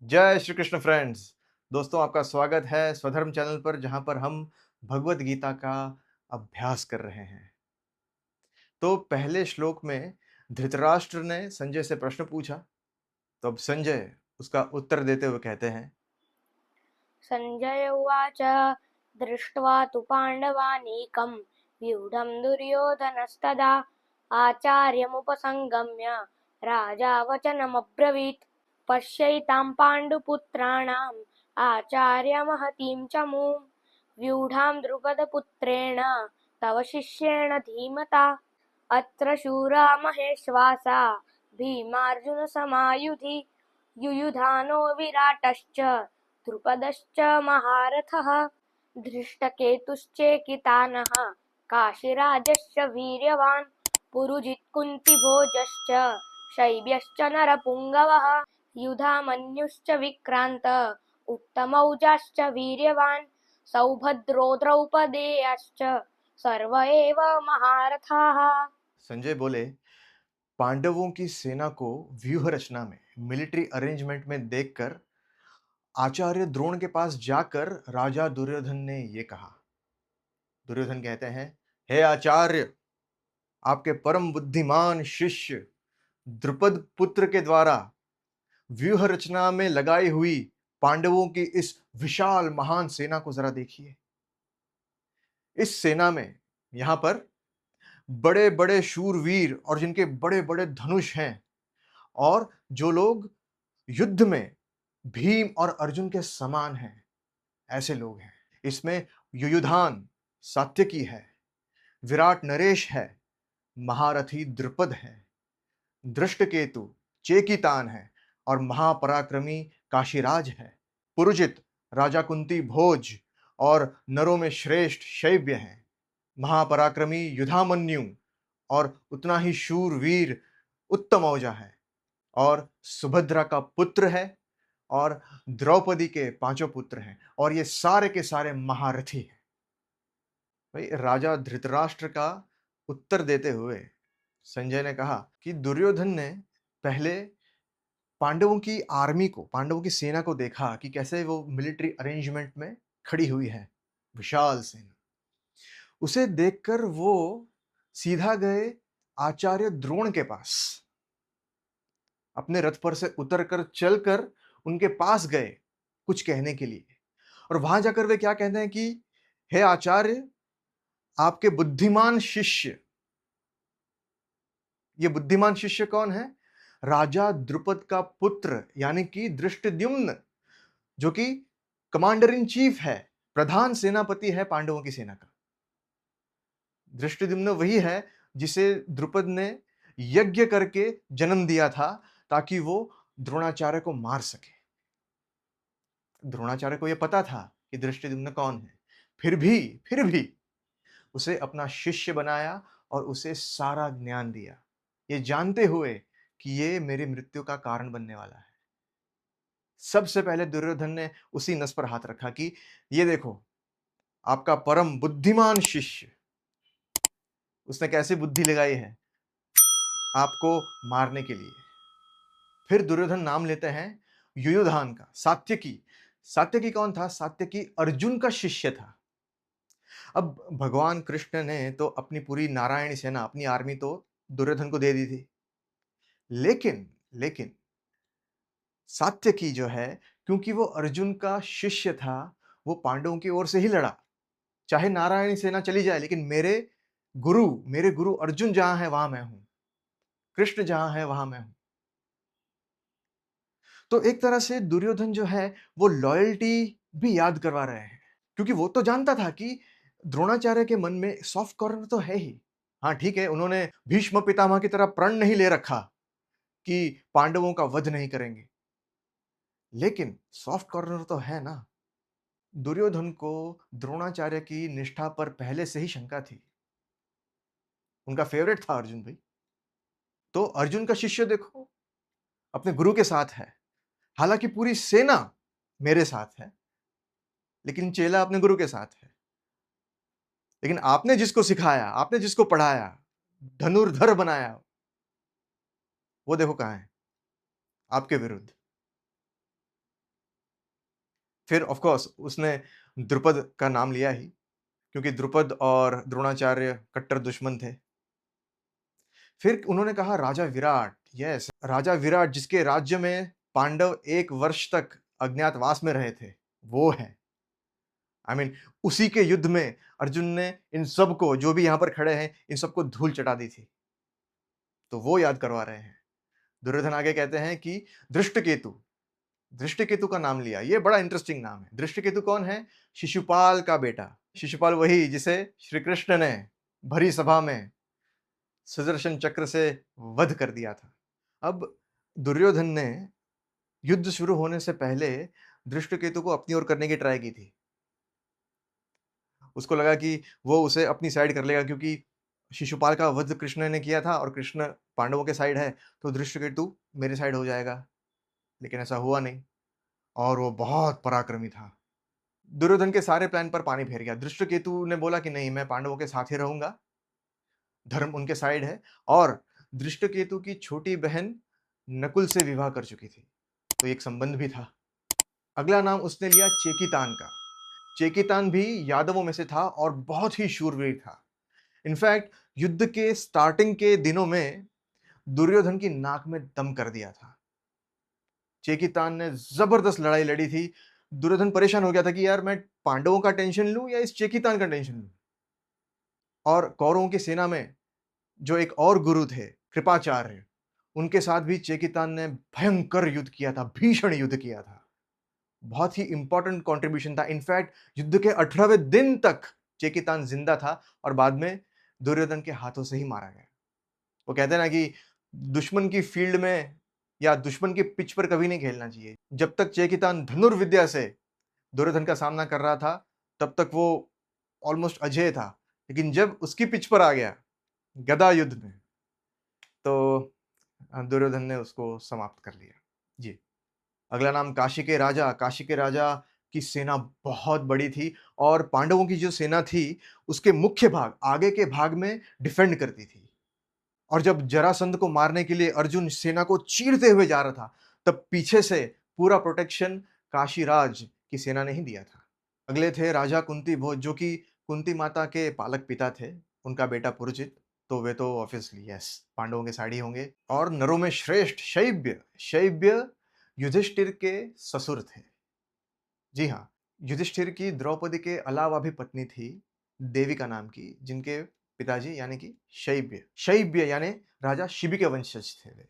जय श्री कृष्ण फ्रेंड्स। दोस्तों, आपका स्वागत है स्वधर्म चैनल पर, जहां पर हम भगवत गीता का अभ्यास कर रहे हैं। तो पहले श्लोक में धृतराष्ट्र ने संजय से प्रश्न पूछा, तो अब संजय उसका उत्तर देते हुए कहते हैं। सञ्जय उवाच दृष्ट्वा तु पाण्डवानीकं व्यूढं दुर्योधनस्तदा आचार्यमुपसङ्गम्य राजा वचनमब्रवीत्। पश्यैतां पाण्डुपुत्राणाम् आचार्यमहतीं च मूं व्यूढां द्रुपदपुत्रेण तव शिष्येण धीमता। अत्र शूरा महेश्वासा भीमार्जुनसमायुधि युयुधानो विराटश्च द्रुपदश्च महारथः। धृष्टकेतुश्चेकितानः काशीराजश्च वीर्यवान् पुरुजित्कुन्तिभोजश्च शैब्यश्च नरपुङ्गवः युधामन्युश्च विक्रान्त उत्तमौजाश्च वीर्यवान् सौभद्रो द्रौपदेयश्च सर्व एव महारथाः। संजय बोले, पांडवों की सेना को व्यूह रचना में, मिलिट्री अरेंजमेंट में देखकर आचार्य द्रोण के पास जाकर राजा दुर्योधन ने ये कहा। दुर्योधन कहते हैं, हे आचार्य, आपके परम बुद्धिमान शिष्य द्रुपद पुत्र के द्वारा व्यूह रचना में लगाई हुई पांडवों की इस विशाल महान सेना को जरा देखिए। इस सेना में यहां पर बड़े बड़े शूरवीर और जिनके बड़े बड़े धनुष हैं, और जो लोग युद्ध में भीम और अर्जुन के समान हैं, ऐसे लोग हैं। इसमें युयुधान सात्यकी है, विराट नरेश है, महारथी द्रुपद है, दृष्टकेतु चेकितान है, और महापराक्रमी काशीराज है। पुरुजित राजा कुंती भोज और नरों में श्रेष्ठ शैव्य हैं। महापराक्रमी युधामन्यु और उतना ही शूरवीर उत्तमौजा है, और सुभद्रा का पुत्र है, और द्रौपदी के पांचों पुत्र हैं, और ये सारे के सारे महारथी हैं। भाई, राजा धृतराष्ट्र का उत्तर देते हुए संजय ने कहा कि दुर्योधन ने पहले पांडवों की आर्मी को, पांडवों की सेना को देखा कि कैसे वो मिलिट्री अरेंजमेंट में खड़ी हुई है, विशाल सेना। उसे देखकर वो सीधा गए आचार्य द्रोण के पास, अपने रथ पर से उतरकर चलकर उनके पास गए कुछ कहने के लिए। और वहां जाकर वे क्या कहते हैं कि हे आचार्य, आपके बुद्धिमान शिष्य, ये बुद्धिमान शिष्य कौन है? राजा द्रुपद का पुत्र, यानी कि धृष्टद्युम्न, जो कि कमांडर इन चीफ है, प्रधान सेनापति है पांडवों की सेना का। धृष्टद्युम्न वही है जिसे द्रुपद ने यज्ञ करके जन्म दिया था, ताकि वो द्रोणाचार्य को मार सके। द्रोणाचार्य को यह पता था कि धृष्टद्युम्न कौन है, फिर भी उसे अपना शिष्य बनाया और उसे सारा ज्ञान दिया, ये जानते हुए कि ये मेरी मृत्यु का कारण बनने वाला है। सबसे पहले दुर्योधन ने उसी नस पर हाथ रखा कि ये देखो, आपका परम बुद्धिमान शिष्य, उसने कैसी बुद्धि लगाई है आपको मारने के लिए। फिर दुर्योधन नाम लेते हैं युयुधान का, सात्यकी। सात्यकी कौन था? सात्यकी अर्जुन का शिष्य था। अब भगवान कृष्ण ने तो अपनी पूरी नारायणी सेना, अपनी आर्मी तो दुर्योधन को दे दी थी, लेकिन लेकिन सात्यकी जो है, क्योंकि वो अर्जुन का शिष्य था, वो पांडवों की ओर से ही लड़ा। चाहे नारायणी सेना चली जाए, लेकिन मेरे गुरु अर्जुन जहां है वहां मैं हूं, कृष्ण जहां है वहां मैं हूं। तो एक तरह से दुर्योधन जो है वो लॉयल्टी भी याद करवा रहे हैं, क्योंकि वो तो जानता था कि द्रोणाचार्य के मन में सॉफ्ट कॉर्नर तो है ही। हाँ ठीक है, उन्होंने भीष्म पितामह की तरह प्रण नहीं ले रखा कि पांडवों का वध नहीं करेंगे, लेकिन सॉफ्ट कॉर्नर तो है ना। दुर्योधन को द्रोणाचार्य की निष्ठा पर पहले से ही शंका थी। उनका फेवरेट था अर्जुन भाई। तो अर्जुन का शिष्य देखो, अपने गुरु के साथ है, हालांकि पूरी सेना मेरे साथ है, लेकिन चेला अपने गुरु के साथ है। लेकिन आपने जिसको सिखाया, आपने जिसको पढ़ाया, धनुर्धर बनाया, वो देखो कहां है, आपके विरुद्ध। फिर ऑफ कोर्स उसने द्रुपद का नाम लिया ही, क्योंकि द्रुपद और द्रोणाचार्य कट्टर दुश्मन थे। फिर उन्होंने कहा राजा विराट, यस, राजा विराट जिसके राज्य में पांडव 1 वर्ष तक अज्ञातवास में रहे थे, वो है। आई मीन उसी के युद्ध में अर्जुन ने इन सबको, जो भी यहाँ पर खड़े हैं, इन सबको धूल चटा दी थी। तो वो याद करवा रहे हैं। दुर्योधन आगे कहते हैं कि दृष्टकेतु, दृष्टकेतु का नाम लिया। ये बड़ा इंटरेस्टिंग नाम है। दृष्टकेतु कौन है? शिशुपाल का बेटा। शिशुपाल वही जिसे श्री कृष्ण ने भरी सभा में सुदर्शन चक्र से वध कर दिया था। अब दुर्योधन ने युद्ध शुरू होने से पहले दृष्टकेतु को अपनी ओर करने की ट्राई की थी। उसको लगा कि वो उसे अपनी साइड कर लेगा, क्योंकि शिशुपाल का वध कृष्ण ने किया था और कृष्ण पांडवों के साइड है, तो दृष्टकेतु मेरे साइड हो जाएगा। लेकिन ऐसा हुआ नहीं, और वो बहुत पराक्रमी था। दुर्योधन के सारे प्लान पर पानी फेर गया। दृष्टकेतु ने बोला कि नहीं, मैं पांडवों के साथ ही रहूंगा, धर्म उनके साइड है। और दृष्टकेतु की छोटी बहन नकुल से विवाह कर चुकी थी, तो एक संबंध भी था। अगला नाम उसने लिया चेकितान का। चेकितान भी यादवों में से था और बहुत ही शूरवीर था। इनफैक्ट युद्ध के स्टार्टिंग के दिनों में दुर्योधन की नाक में दम कर दिया था। चेकितान ने जबरदस्त लड़ाई लड़ी थी। दुर्योधन परेशान हो गया था कि यार मैं पांडवों का टेंशन लूं या इस चेकितान का टेंशन लूं। और कौरवों की सेना में जो एक और गुरु थे, कृपाचार्य, उनके साथ भी चेकितान ने भयंकर युद्ध किया था, भीषण युद्ध किया था। बहुत ही इंपॉर्टेंट कंट्रीब्यूशन था। इनफैक्ट युद्ध के 18वें दिन तक चेकितान जिंदा था और बाद में दुर्योधन के हाथों से ही मारा गया। वो कहते हैं ना कि दुश्मन की फील्ड में या दुश्मन की पिच पर कभी नहीं खेलना चाहिए। जब तक चेकितान धनुर्विद्या से दुर्योधन का सामना कर रहा था, तब तक वो ऑलमोस्ट अजेय था। लेकिन जब उसकी पिच पर आ गया गदा युद्ध में, तो दुर्योधन ने उसको समाप्त कर लिया। जी। अगला नाम काशी के राजा। काशी के राजा की सेना बहुत बड़ी थी और पांडवों की जो सेना थी, उसके मुख्य भाग, आगे के भाग में डिफेंड करती थी। और जब जरासंध को मारने के लिए अर्जुन सेना को चीरते हुए जा रहा था, तब पीछे से पूरा प्रोटेक्शन काशीराज की सेना ने ही दिया था। अगले थे राजा कुंती भोज, जो कि कुंती माता के पालक पिता थे, उनका बेटा पुरुजित। तो वे तो ऑब्वियसली यस, पांडवों के साइड ही होंगे। और नरों में श्रेष्ठ शैब्य। शैब्य युधिष्ठिर के ससुर थे। जी हाँ, युधिष्ठिर की द्रौपदी के अलावा भी पत्नी थी, देविका नाम की, जिनके पिताजी यानी कि शैब्य, शैब्य यानी राजा शिबी के वंशज थे वे।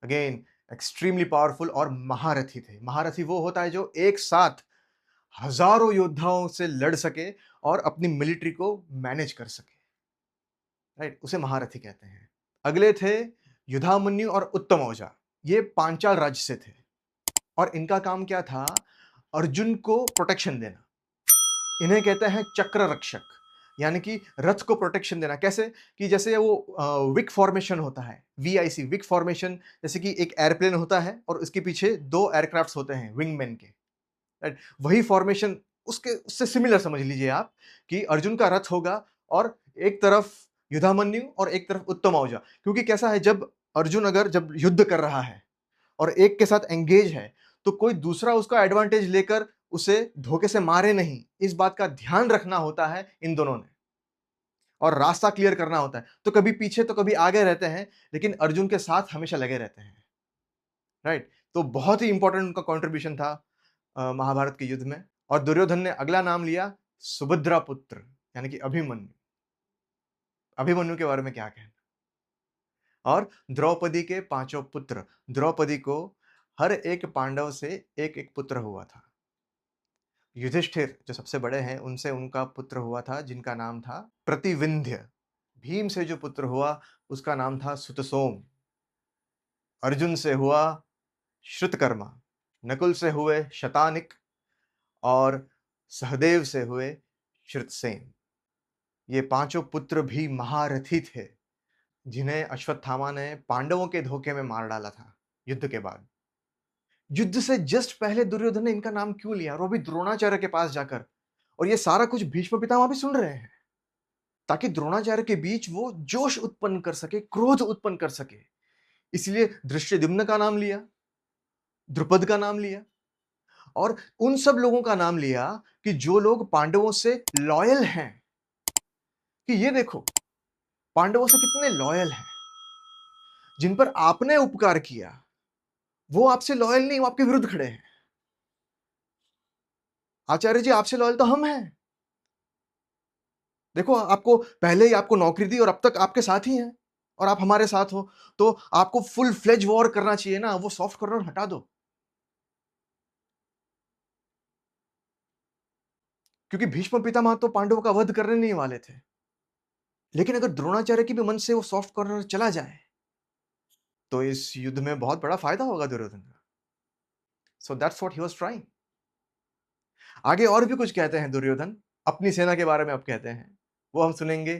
अगेन एक्सट्रीमली पावरफुल और महारथी थे। महारथी वो होता है जो एक साथ हजारों योद्धाओं से लड़ सके और अपनी मिलिट्री को मैनेज कर सके, राइट, उसे महारथी कहते हैं। अगले थे युधामन्यु और उत्तम औजा। ये पांचाल राज्य से थे और इनका काम क्या था? अर्जुन को प्रोटेक्शन देना। इन्हें कहते हैं चक्र रक्षक, यानी कि रथ को प्रोटेक्शन देना। कैसे? कि जैसे वो विक फॉर्मेशन होता है, वीआईसी विक फॉर्मेशन, जैसे कि एक एयरप्लेन होता है और उसके पीछे 2 एयरक्राफ्ट्स होते हैं विंगमैन के, राइट? वही फॉर्मेशन, उसके उससे सिमिलर समझ लीजिए आप, कि अर्जुन का रथ होगा और एक तरफ युधामन्यु और एक तरफ उत्तम औजा। क्योंकि कैसा है, जब युद्ध कर रहा है और एक के साथ एंगेज है, तो कोई दूसरा उसका एडवांटेज लेकर उसे धोखे से मारे नहीं, इस बात का ध्यान रखना होता है इन दोनों ने, और रास्ता क्लियर करना होता है। तो कभी पीछे तो कभी आगे रहते हैं, लेकिन अर्जुन के साथ हमेशा लगे रहते हैं, राइट? तो बहुत ही इंपॉर्टेंट उनका कंट्रीब्यूशन था महाभारत के युद्ध में। और दुर्योधन ने अगला नाम लिया सुभद्रा पुत्र, यानी कि अभिमन्यु। अभिमन्यु के बारे में क्या कहना? और द्रौपदी के पांचों पुत्र। द्रौपदी को हर एक पांडव से एक एक पुत्र हुआ था। युधिष्ठिर जो सबसे बड़े हैं, उनसे उनका पुत्र हुआ था जिनका नाम था प्रतिविंध्य। भीम से जो पुत्र हुआ उसका नाम था सुतसोम। अर्जुन से हुआ श्रुतकर्मा। नकुल से हुए शतानिक। और सहदेव से हुए श्रुतसेन। ये पांचों पुत्र भी महारथी थे, जिन्हें अश्वत्थामा ने पांडवों के धोखे में मार डाला था युद्ध के बाद। युद्ध से जस्ट पहले दुर्योधन ने इनका नाम क्यों लिया, और वो भी द्रोणाचार्य के पास जाकर? और ये सारा कुछ भीष्म पितामह भी सुन रहे हैं, ताकि द्रोणाचार्य के बीच वो जोश उत्पन्न कर सके, क्रोध उत्पन्न कर सके। इसलिए धृष्टद्युम्न का नाम लिया, द्रुपद का नाम लिया। और उन सब लोगों का नाम लिया कि जो लोग पांडवों से लॉयल हैं, कि ये देखो पांडवों से कितने लॉयल हैं, जिन पर आपने उपकार किया वो आपसे लॉयल नहीं, वो आपके विरुद्ध खड़े हैं। आचार्य जी आपसे लॉयल तो हम हैं। देखो आपको पहले ही आपको नौकरी दी और अब तक आपके साथ ही हैं और आप हमारे साथ हो, तो आपको फुल फ्लेज वॉर करना चाहिए ना, वो सॉफ्ट कॉर्नर हटा दो। क्योंकि भीष्म पितामह तो पांडवों का वध करने नहीं वाले थे, लेकिन अगर द्रोणाचार्य की भी मन से वो सॉफ्ट कॉर्नर चला जाए तो इस युद्ध में बहुत बड़ा फायदा होगा दुर्योधन का। So that's what he was trying. आगे और भी कुछ कहते हैं दुर्योधन, अपनी सेना के बारे में अब कहते हैं, वो हम सुनेंगे